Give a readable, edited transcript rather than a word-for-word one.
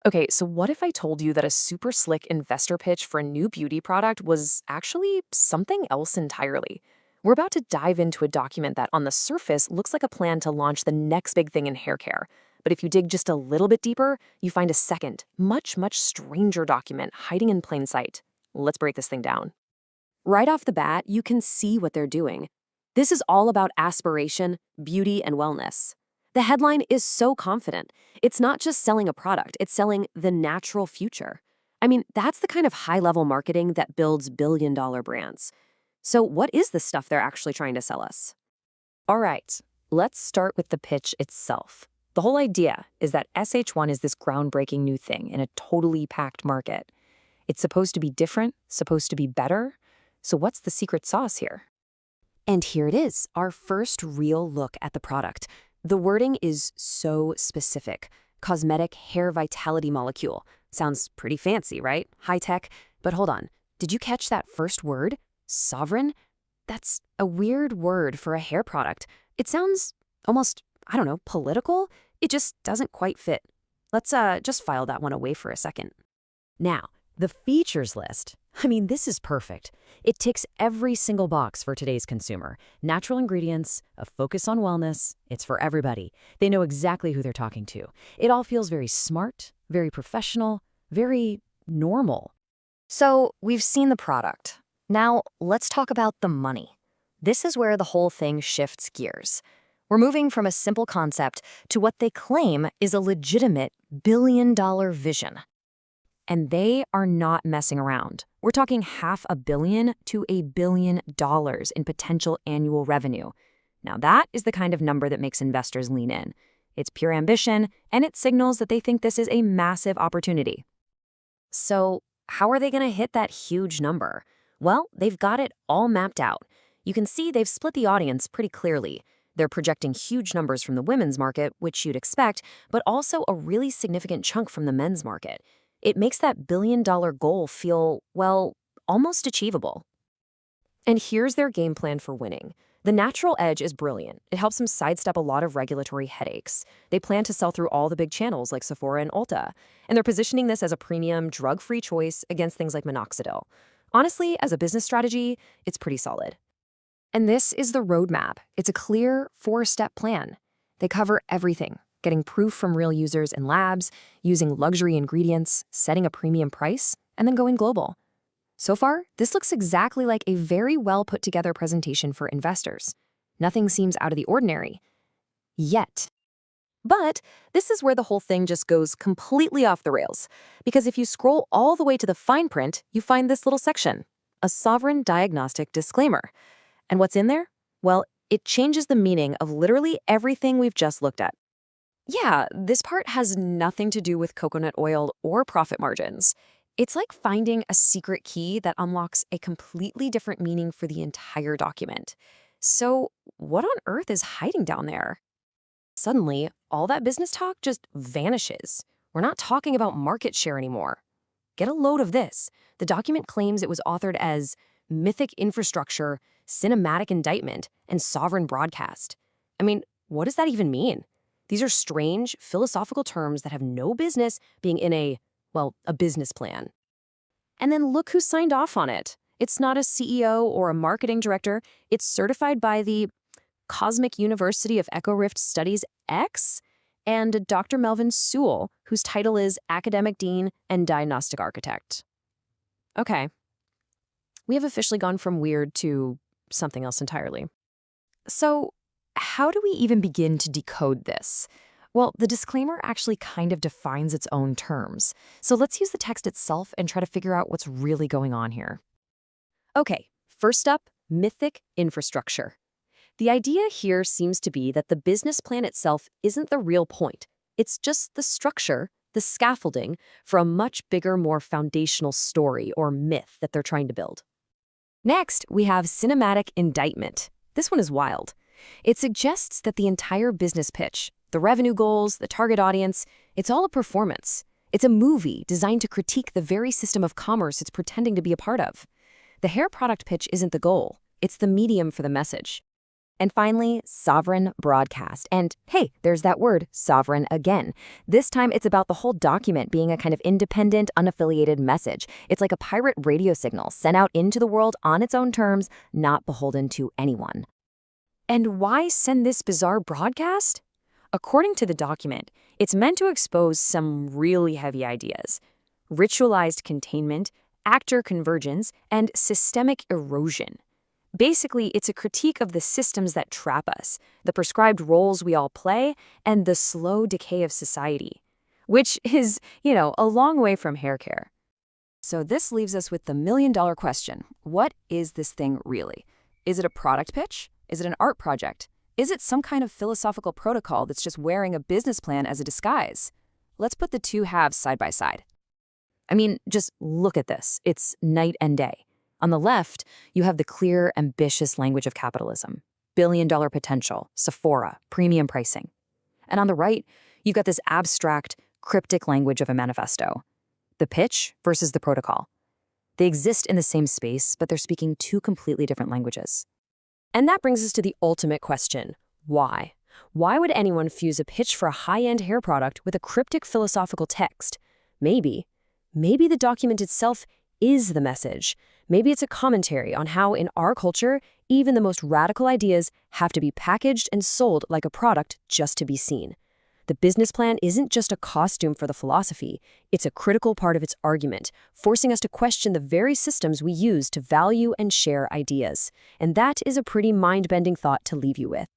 Okay, so what if I told you that a super slick investor pitch for a new beauty product was actually something else entirely? We're about to dive into a document that, on the surface, looks like a plan to launch the next big thing in hair care. But if you dig just a little bit deeper, you find a second, much stranger document hiding in plain sight. Let's break this thing down. Right off the bat, you can see what they're doing. This is all about aspiration, beauty, and wellness. The headline is so confident. It's not just selling a product, it's selling the natural future. I mean, that's the kind of high-level marketing that builds billion-dollar brands. So what is the stuff they're actually trying to sell us? All right, let's start with the pitch itself. The whole idea is that SH-1 is this groundbreaking new thing in a totally packed market. It's supposed to be different, supposed to be better. So what's the secret sauce here? And here it is, our first real look at the product. The wording is so specific. Cosmetic hair vitality molecule. Sounds pretty fancy, right? High-tech. But hold on. Did you catch that first word? Sovereign? That's a weird word for a hair product. It sounds almost, I don't know, political? It just doesn't quite fit. Let's just file that one away for a second. Now, the features list. I mean, this is perfect. It ticks every single box for today's consumer. Natural ingredients, a focus on wellness. It's for everybody. They know exactly who they're talking to. It all feels very smart, very professional, very normal. So we've seen the product. Now let's talk about the money. This is where the whole thing shifts gears. We're moving from a simple concept to what they claim is a legitimate billion-dollar vision. And they are not messing around. We're talking $500 million to $1 billion in potential annual revenue. Now that is the kind of number that makes investors lean in. It's pure ambition, and it signals that they think this is a massive opportunity. So how are they going to hit that huge number? Well, they've got it all mapped out. You can see they've split the audience pretty clearly. They're projecting huge numbers from the women's market, which you'd expect, but also a really significant chunk from the men's market. It makes that billion-dollar goal feel, well, almost achievable. And here's their game plan for winning. The natural edge is brilliant. It helps them sidestep a lot of regulatory headaches. They plan to sell through all the big channels like Sephora and Ulta, and they're positioning this as a premium, drug-free choice against things like minoxidil. Honestly, as a business strategy, it's pretty solid. And this is the roadmap. It's a clear 4-step plan. They cover everything. Getting proof from real users in labs, using luxury ingredients, setting a premium price, and then going global. So far, this looks exactly like a very well put together presentation for investors. Nothing seems out of the ordinary. Yet. But this is where the whole thing just goes completely off the rails. Because if you scroll all the way to the fine print, you find this little section, a sovereign diagnostic disclaimer. And what's in there? Well, it changes the meaning of literally everything we've just looked at. Yeah, this part has nothing to do with coconut oil or profit margins. It's like finding a secret key that unlocks a completely different meaning for the entire document. So what on earth is hiding down there? Suddenly, all that business talk just vanishes. We're not talking about market share anymore. Get a load of this. The document claims it was authored as mythic infrastructure, cinematic indictment, and sovereign broadcast. I mean, what does that even mean? These are strange, philosophical terms that have no business being in a business plan. And then look who signed off on it. It's not a CEO or a marketing director. It's certified by the Cosmic University of Echo Rift Studies X and Dr. Melvin Sewell, whose title is Academic Dean and Diagnostic Architect. Okay. We have officially gone from weird to something else entirely. So, how do we even begin to decode this? Well, the disclaimer actually kind of defines its own terms. So let's use the text itself and try to figure out what's really going on here. Okay, first up, mythic infrastructure. The idea here seems to be that the business plan itself isn't the real point. It's just the structure, the scaffolding, for a much bigger, more foundational story or myth that they're trying to build. Next, we have cinematic indictment. This one is wild. It suggests that the entire business pitch, the revenue goals, the target audience, it's all a performance. It's a movie designed to critique the very system of commerce it's pretending to be a part of. The hair product pitch isn't the goal. It's the medium for the message. And finally, sovereign broadcast. And hey, there's that word, sovereign again. This time it's about the whole document being a kind of independent, unaffiliated message. It's like a pirate radio signal sent out into the world on its own terms, not beholden to anyone. And why send this bizarre broadcast? According to the document, it's meant to expose some really heavy ideas: ritualized containment, actor convergence, and systemic erosion. Basically, it's a critique of the systems that trap us, the prescribed roles we all play, and the slow decay of society, which is, a long way from hair care. So this leaves us with the million-dollar question. What is this thing really? Is it a product pitch? Is it an art project? Is it some kind of philosophical protocol that's just wearing a business plan as a disguise? Let's put the two halves side by side. I mean, just look at this. It's night and day. On the left, you have the clear, ambitious language of capitalism: billion-dollar potential, Sephora, premium pricing. And on the right, you've got this abstract, cryptic language of a manifesto: the pitch versus the protocol. They exist in the same space, but they're speaking two completely different languages. And that brings us to the ultimate question: why? Why would anyone fuse a pitch for a high-end hair product with a cryptic philosophical text? Maybe the document itself is the message. Maybe it's a commentary on how, in our culture, even the most radical ideas have to be packaged and sold like a product just to be seen. The business plan isn't just a costume for the philosophy, it's a critical part of its argument, forcing us to question the very systems we use to value and share ideas. And that is a pretty mind-bending thought to leave you with.